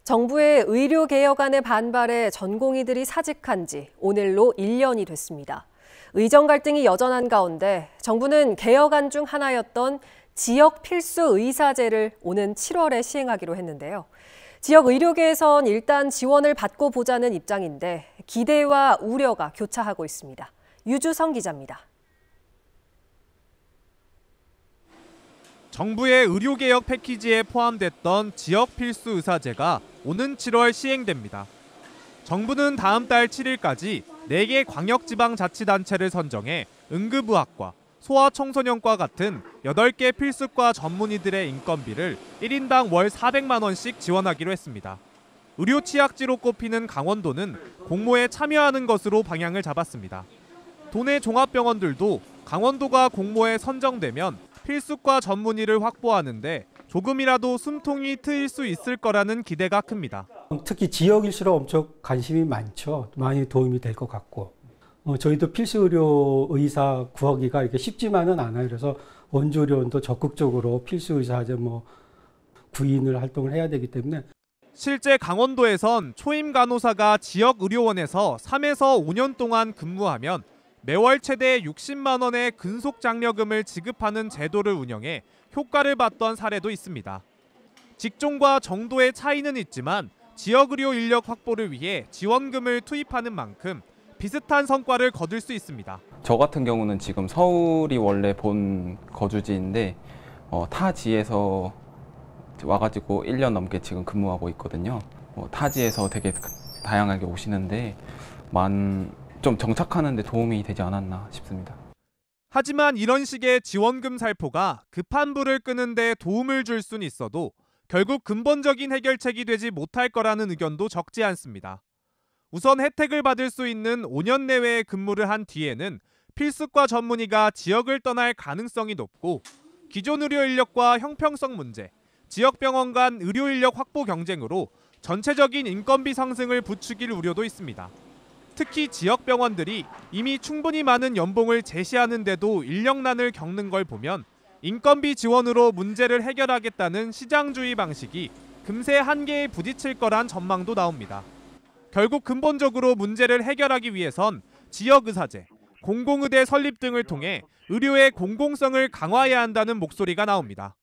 정부의 의료개혁안에 반발해 전공의들이 사직한 지 오늘로 1년이 됐습니다. 의정 갈등이 여전한 가운데 정부는 개혁안 중 하나였던 지역 필수 의사제를 오는 7월에 시행하기로 했는데요. 지역 의료계에선 일단 지원을 받고 보자는 입장인데 기대와 우려가 교차하고 있습니다. 유주성 기자입니다. 정부의 의료개혁 패키지에 포함됐던 지역 필수 의사제가 오는 7월 시행됩니다. 정부는 다음 달 7일까지 4개 광역지방자치단체를 선정해 응급의학과, 소아청소년과 같은 8개 필수과 전문의들의 인건비를 1인당 월 400만 원씩 지원하기로 했습니다. 의료 취약지로 꼽히는 강원도는 공모에 참여하는 것으로 방향을 잡았습니다. 도내 종합병원들도 강원도가 공모에 선정되면 필수과 전문의를 확보하는데 조금이라도 숨통이 트일 수 있을 거라는 기대가 큽니다. 특히 지역 일수로 엄청 관심이 많죠. 많이 도움이 될 것 같고. 저희도 필수 의료 의사 구하기가 이렇게 쉽지만은 않아요. 그래서 원조의료원도 적극적으로 필수 의사제 구인을 활동을 해야 되기 때문에. 실제 강원도에선 초임 간호사가 지역 의료원에서 3에서 5년 동안 근무하면 매월 최대 60만 원의 근속 장려금을 지급하는 제도를 운영해 효과를 봤던 사례도 있습니다. 직종과 정도의 차이는 있지만 지역 의료 인력 확보를 위해 지원금을 투입하는 만큼 비슷한 성과를 거둘 수 있습니다. 저 같은 경우는 지금 서울이 원래 본 거주지인데 타지에서 와가지고 1년 넘게 지금 근무하고 있거든요. 타지에서 되게 다양하게 오시는데 좀 정착하는 데 도움이 되지 않았나 싶습니다. 하지만 이런 식의 지원금 살포가 급한 불을 끄는 데 도움을 줄 수는 있어도 결국 근본적인 해결책이 되지 못할 거라는 의견도 적지 않습니다. 우선 혜택을 받을 수 있는 5년 내외의 근무를 한 뒤에는 필수과 전문의가 지역을 떠날 가능성이 높고 기존 의료 인력과 형평성 문제, 지역병원 간 의료 인력 확보 경쟁으로 전체적인 인건비 상승을 부추길 우려도 있습니다. 특히 지역병원들이 이미 충분히 많은 연봉을 제시하는데도 인력난을 겪는 걸 보면 인건비 지원으로 문제를 해결하겠다는 시장주의 방식이 금세 한계에 부딪힐 거란 전망도 나옵니다. 결국 근본적으로 문제를 해결하기 위해선 지역의사제, 공공의대 설립 등을 통해 의료의 공공성을 강화해야 한다는 목소리가 나옵니다.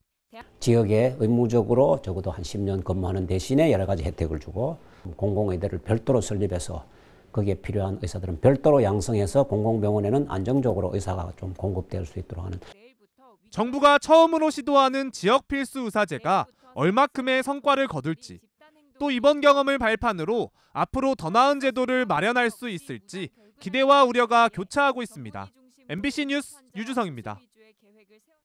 지역에 의무적으로 적어도 한 10년 근무하는 대신에 여러 가지 혜택을 주고 공공의대를 별도로 설립해서 거기에 필요한 의사들은 별도로 양성해서 공공병원에는 안정적으로 의사가 좀 공급될 수 있도록 하는. 정부가 처음으로 시도하는 지역 필수 의사제가 얼마큼의 성과를 거둘지, 또 이번 경험을 발판으로 앞으로 더 나은 제도를 마련할 수 있을지 기대와 우려가 교차하고 있습니다. MBC 뉴스 유주성입니다.